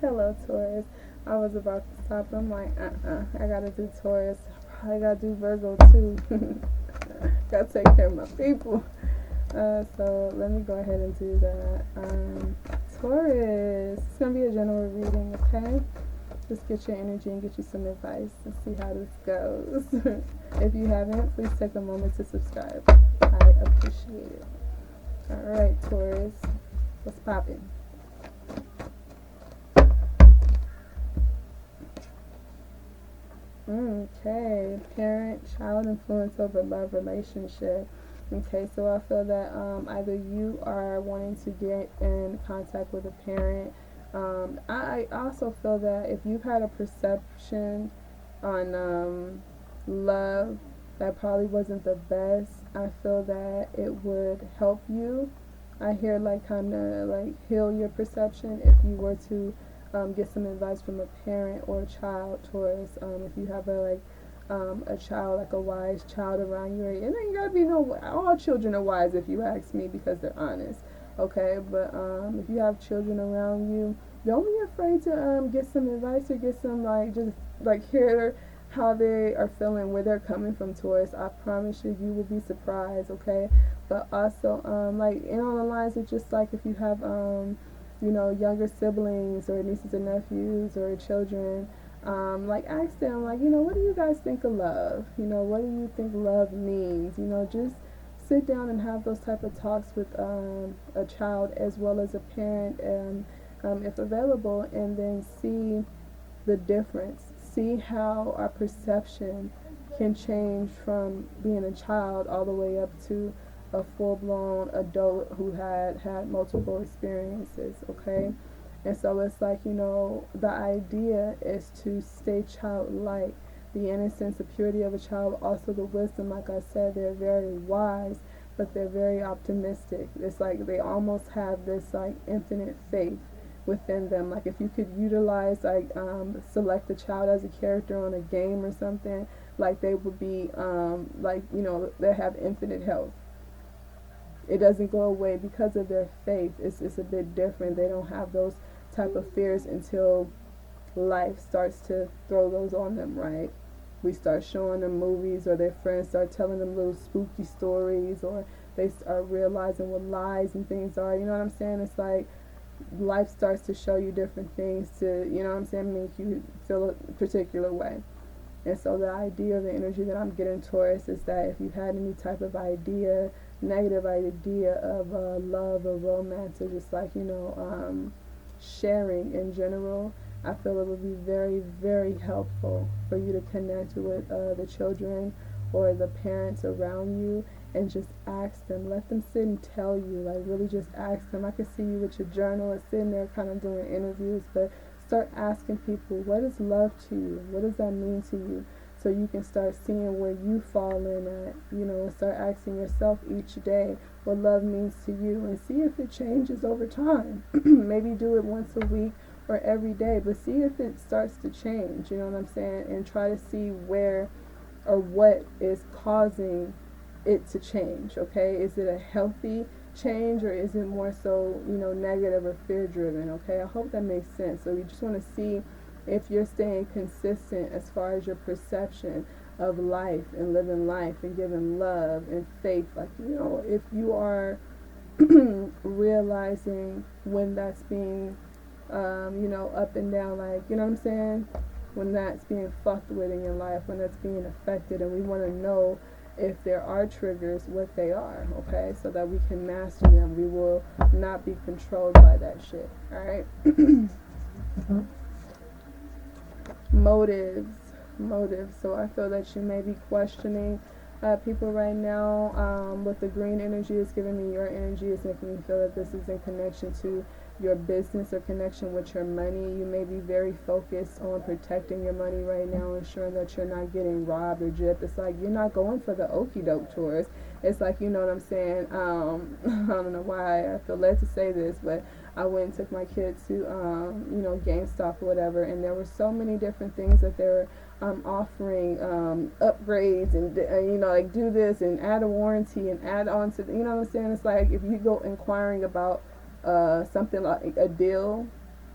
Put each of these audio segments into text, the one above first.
Hello, Taurus. I was about to stop. I'm like, I gotta do Taurus. I gotta do Virgo too. Gotta take care of my people. So let me go ahead and do that. Taurus. It's gonna be a general reading, okay? Just get your energy and get you some advice and see how this goes. If you haven't, please take a moment to subscribe. I appreciate it. Alright, Taurus. What's poppin'? Okay, parent-child influence over love relationship. Okay, so I feel that either you are wanting to get in contact with a parent. I also feel that if you've had a perception on love that probably wasn't the best, I feel that it would help you. I hear like kind of like heal your perception if you were to get some advice from a parent or a child, Taurus. If you have a child, like a wise child around you, it ain't gotta be no. All children are wise, if you ask me, because they're honest. Okay, but if you have children around you, don't be afraid to get some advice or get some just hear how they are feeling, where they're coming from, Taurus. I promise you, you will be surprised. Okay, but also and on the lines of just like if you have younger siblings or nieces and nephews or children, ask them, what do you guys think of love? What do you think love means? Just sit down and have those type of talks with a child as well as a parent, and if available, and then see the difference. See how our perception can change from being a child all the way up to a full-blown adult who had multiple experiences. Okay, and so it's the idea is to stay childlike, the innocence, the purity of a child, also the wisdom. Like I said, they're very wise, but they're very optimistic. It's like they almost have this infinite faith within them. Like if you could utilize select a child as a character on a game or something, they would be they have infinite health. It doesn't go away because of their faith. It's a bit different. They don't have those type of fears until life starts to throw those on them, right? We start showing them movies, or their friends start telling them little spooky stories, or they start realizing what lies and things are. You know what I'm saying? It's like life starts to show you different things to, make you feel a particular way. And so the idea of the energy that I'm getting, Taurus, is that if you had any type of idea, negative idea of love or romance, or just sharing in general, I feel it would be very, very helpful for you to connect with the children or the parents around you and just ask them. Let them sit and tell you. Really just ask them. I can see you with your journal and sitting there kind of doing interviews, but start asking people, what is love to you? What does that mean to you? So you can start seeing where you fall in at, and start asking yourself each day what love means to you, and see if it changes over time. Maybe do it once a week or every day, but see if it starts to change, you know what I'm saying? And try to see where or what is causing it to change, okay? Is it a healthy change, or is it more so, negative or fear driven, okay? I hope that makes sense. So you just want to see if you're staying consistent as far as your perception of life and living life and giving love and faith. If you are realizing when that's being, up and down, you know what I'm saying? When that's being fucked with in your life, when that's being affected, and we want to know if there are triggers, what they are, okay? So that we can master them. We will not be controlled by that shit, alright? Motives. So I feel that you may be questioning people right now. With the green energy, is giving me your energy. It's making me feel that this is in connection to your business or connection with your money. You may be very focused on protecting your money right now, ensuring that you're not getting robbed or gypped. It's like you're not going for the okie doke tours. It's like, you know what I'm saying? I don't know why I feel led to say this, but I went and took my kids to, GameStop or whatever, and there were so many different things that they were offering, upgrades and, do this and add a warranty and add on to, you know what I'm saying? It's like if you go inquiring about something like a deal,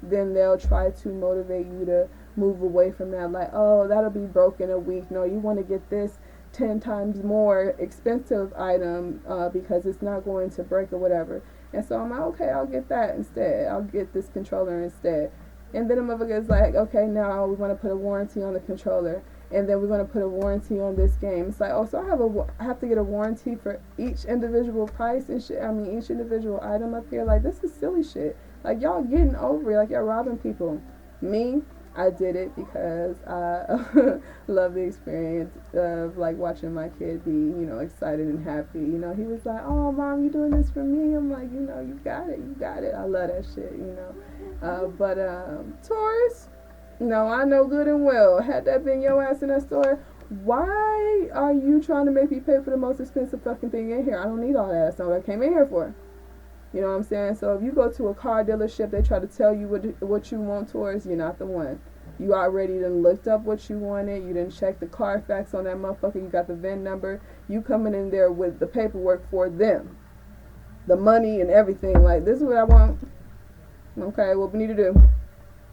then they'll try to motivate you to move away from that. Like, oh, that'll be broke in a week. No, you want to get this 10 times more expensive item because it's not going to break or whatever. And so I'm like, okay, I'll get that instead. I'll get this controller instead. And then the motherfucker's like, okay, now we want to put a warranty on the controller. And then we're going to put a warranty on this game. It's like, oh, so I have to get a warranty for each individual price and shit. I mean, each individual item up here. Like, this is silly shit. Like, y'all getting over it. Like, y'all robbing people. Me, I did it because I love the experience of, like, watching my kid be, you know, excited and happy. You know, he was like, oh, Mom, you doing this for me? I'm like, you know, you got it. You got it. I love that shit, you know. But Taurus, no, I know good and well, had that been your ass in that store, why are you trying to make me pay for the most expensive fucking thing in here? I don't need all that. That's not what I came in here for. You know what I'm saying? So if you go to a car dealership, they try to tell you what you want, Taurus, you're not the one. You already done looked up what you wanted. You didn't check the Carfax on that motherfucker. You got the VIN number. You coming in there with the paperwork for them. The money and everything. Like, this is what I want. Okay, what we need to do.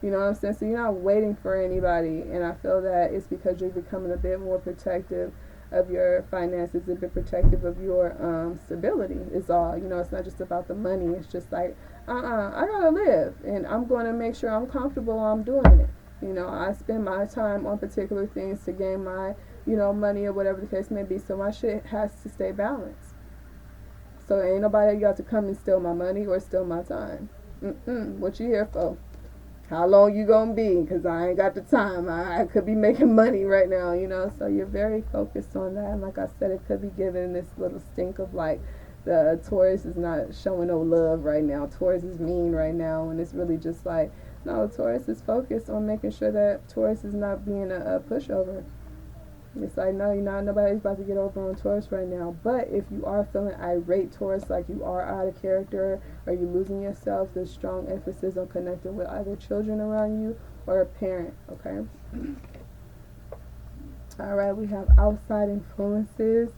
You know what I'm saying? So you're not waiting for anybody. And I feel that it's because you're becoming a bit more protective of your finances, a bit protective of your stability is all. You know, it's not just about the money. It's just like, I gotta live. And I'm going to make sure I'm comfortable while I'm doing it. You know, I spend my time on particular things to gain my, you know, money or whatever the case may be. So my shit has to stay balanced. So ain't nobody got to come and steal my money or steal my time. What you here for? How long you gonna be? Because I ain't got the time. I could be making money right now, you know. So you're very focused on that. And like I said, it could be given this little stink of like, the Taurus is not showing no love right now. Taurus is mean right now. And it's really just like, no, Taurus is focused on making sure that Taurus is not being a pushover. It's like, no, you're not, nobody's about to get over on Taurus right now. But if you are feeling irate, Taurus, like you are out of character or you're losing yourself, there's strong emphasis on connecting with either children around you or a parent, okay? All right, we have outside influences,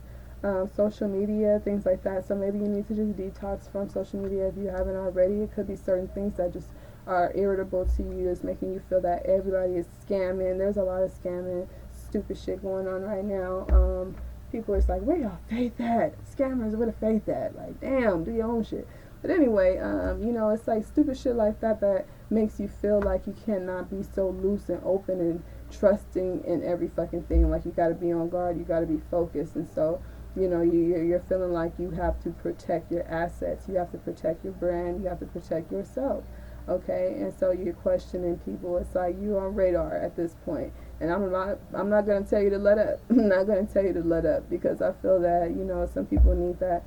social media, things like that. So maybe you need to just detox from social media if you haven't already. It could be certain things that just are irritable to you. It's making you feel that everybody is scamming. There's a lot of scamming, stupid shit going on right now. People are just like, where y'all faith at? Scammers, where the faith at? Like, damn, do your own shit. But anyway, you know, it's like stupid shit like that that makes you feel like you cannot be so loose and open and trusting in every fucking thing. Like, you got to be on guard, you got to be focused. And so, you know, you're feeling like you have to protect your assets, you have to protect your brand, you have to protect yourself. Okay, and so you're questioning people. It's like you on radar at this point. And I'm not gonna tell you to let up. I'm not gonna tell you to let up because I feel that, you know, some people need that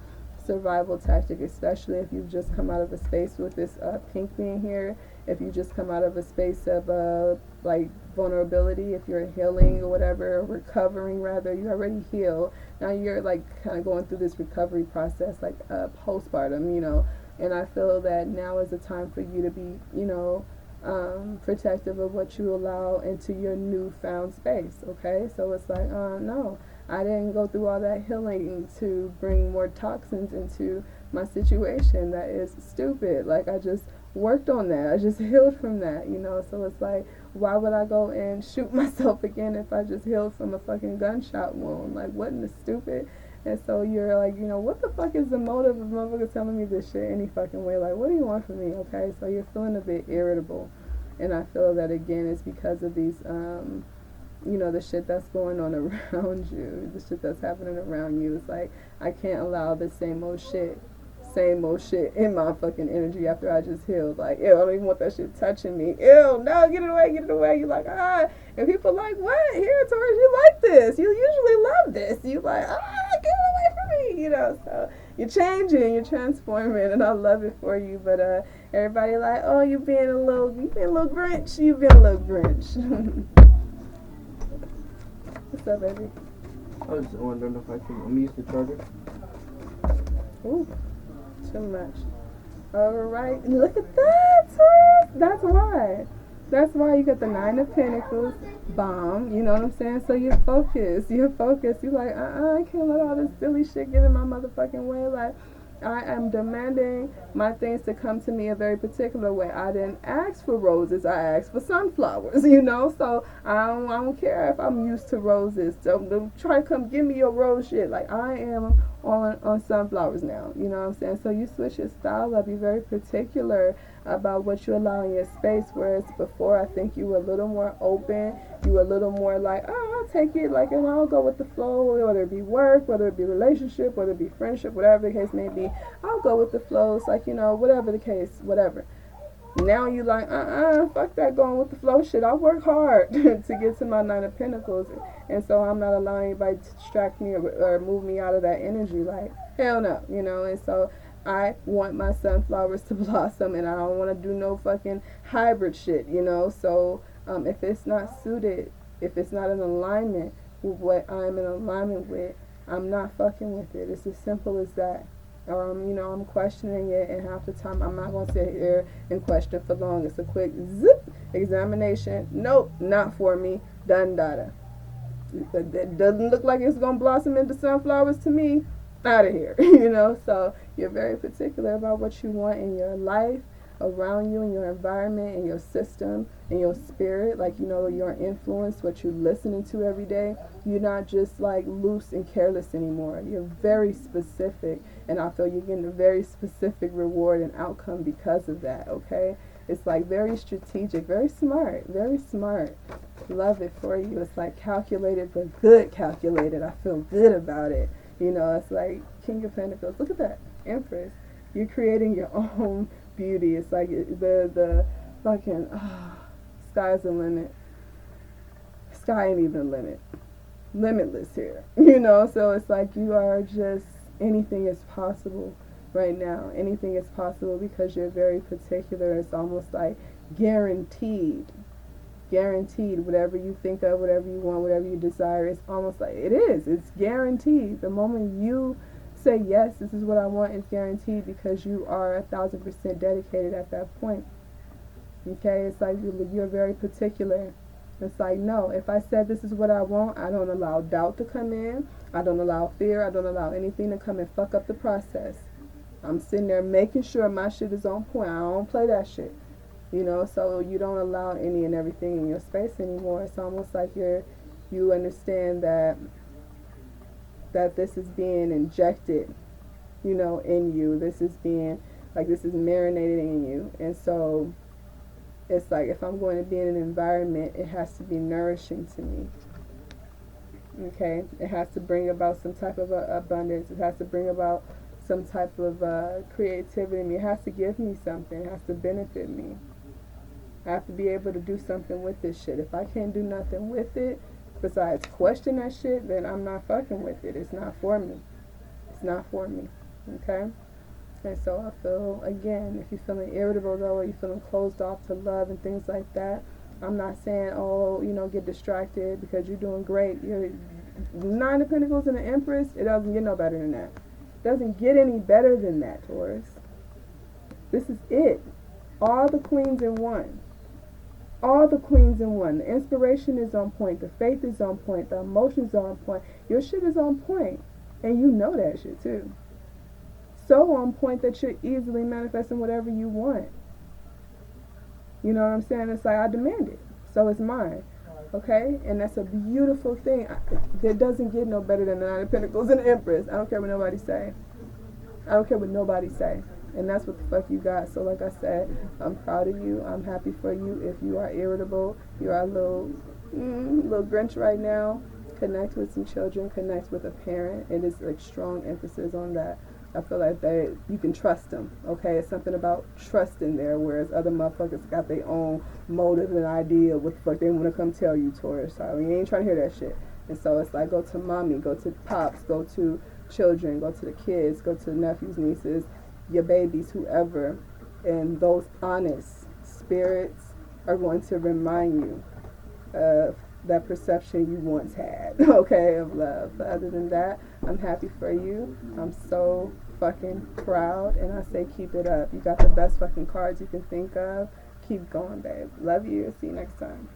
survival tactic, especially if you've just come out of a space with this pink being here. If you just come out of a space of like vulnerability, if you're healing or whatever, recovering rather, you already healed. Now you're like kind of going through this recovery process, like postpartum, you know. And I feel that now is the time for you to be, you know, protective of what you allow into your newfound space, okay? So it's like, no, I didn't go through all that healing to bring more toxins into my situation. That is stupid. Like, I just worked on that. I just healed from that, you know? So it's like, why would I go and shoot myself again if I just healed from a fucking gunshot wound? Like, what in the stupid? And so you're like, you know, what the fuck is the motive of motherfucker telling me this shit any fucking way? Like, what do you want from me, okay? So you're feeling a bit irritable. And I feel that, again, it's because of these, you know, the shit that's going on around you, the shit that's happening around you. It's like, I can't allow the same old shit in my fucking energy after I just healed. Like, ew, I don't even want that shit touching me. Ew, no, get it away. You're like, and people like, what? Here, Taurus, you like this. You usually love this. You like, get it away from me, you know. So you're changing, you're transforming, and I love it for you. But everybody like, oh, you've been a little Grinch. You've been a little Grinch. What's up, baby? I was wondering if I'm gonna use the charger. Ooh. Too much. Alright, look at that, Taurus. That's why you got the 9 of Pentacles, bomb, you know what I'm saying? So you're focused. You're like, I can't let all this silly shit get in my motherfucking way. Like, I am demanding my things to come to me a very particular way. I didn't ask for roses. I asked for sunflowers, So I don't care if I'm used to roses. Don't try to come give me your rose shit. Like, I am on sunflowers now. You know what I'm saying? So you switch your style up. Be very particular about what you allow in your space. Whereas before, I think you were a little more open. You were a little more like, oh, I'll take it, like, and I'll go with the flow, whether it be work, whether it be relationship, whether it be friendship, whatever the case may be. I'll go with the flow. It's like, whatever the case, whatever. Now you like, fuck that going with the flow shit. I work hard to get to my 9 of Pentacles, and so I'm not allowing anybody to distract me or move me out of that energy. Like, hell no, and so I want my sunflowers to blossom, and I don't want to do no fucking hybrid shit, So if it's not suited, if it's not in alignment with what I'm in alignment with, I'm not fucking with it. It's as simple as that. I'm questioning it, and half the time I'm not going to sit here and question for long. It's a quick zip examination. Nope, not for me. Done, data. It doesn't look like it's going to blossom into sunflowers to me. Out of here, So you're very particular about what you want in your life, around you, in your environment, in your system, in your spirit, like, your influence, what you're listening to every day. You're not just like loose and careless anymore. You're very specific, and I feel you're getting a very specific reward and outcome because of that, okay? It's like very strategic, very smart, very smart. Love it for you. It's like calculated, but good calculated. I feel good about it. It's like King of Pentacles. Look at that, Empress. You're creating your own beauty. It's like the fucking sky's the limit. Sky ain't even limit. Limitless here. So it's like you are just, anything is possible right now. Anything is possible because you're very particular. It's almost like guaranteed. Whatever you think of, whatever you want, whatever you desire, it's almost like it's guaranteed. The moment you say yes, this is what I want, it's guaranteed because you are 1,000% dedicated at that point. Okay, it's like you're very particular. It's like, no, if I said this is what I want, I don't allow doubt to come in. I don't allow fear. I don't allow anything to come and fuck up the process. I'm sitting there making sure my shit is on point. I don't play that shit. So you don't allow any and everything in your space anymore. It's almost like you understand that this is being injected, in you. This is being, like, this is marinated in you. And so it's like, if I'm going to be in an environment, it has to be nourishing to me. Okay? It has to bring about some type of abundance. It has to bring about some type of creativity. It has to give me something. It has to benefit me. I have to be able to do something with this shit. If I can't do nothing with it, besides question that shit, then I'm not fucking with it. It's not for me. It's not for me. Okay? And so I feel, again, if you're feeling irritable though, or you're feeling closed off to love and things like that, I'm not saying, get distracted, because you're doing great. You're 9 of Pentacles and the Empress, it doesn't get no better than that. It doesn't get any better than that, Taurus. This is it. All the queens in one. All the queens in one. The inspiration is on point. The faith is on point. The emotions are on point. Your shit is on point. And you know that shit too. So on point that you're easily manifesting whatever you want. You know what I'm saying? It's like, I demand it. So it's mine. Okay? And that's a beautiful thing. It doesn't get no better than the 9 of Pentacles and the Empress. I don't care what nobody say. I don't care what nobody say. And that's what the fuck you got. So like I said, I'm proud of you. I'm happy for you. If you are irritable, you are a little Grinch right now, connect with some children, connect with a parent. It is like strong emphasis on that. I feel like you can trust them, okay? It's something about trust in there, whereas other motherfuckers got their own motive and idea of what the fuck they want to come tell you, Taurus. So you ain't trying to hear that shit. And so it's like, go to mommy, go to pops, go to children, go to the kids, go to the nephews, nieces, your babies, whoever, and those honest spirits are going to remind you of that perception you once had, okay, of love. But other than that, I'm happy for you. I'm so fucking proud, and I say keep it up. You got the best fucking cards you can think of. Keep going, babe. Love you. See you next time.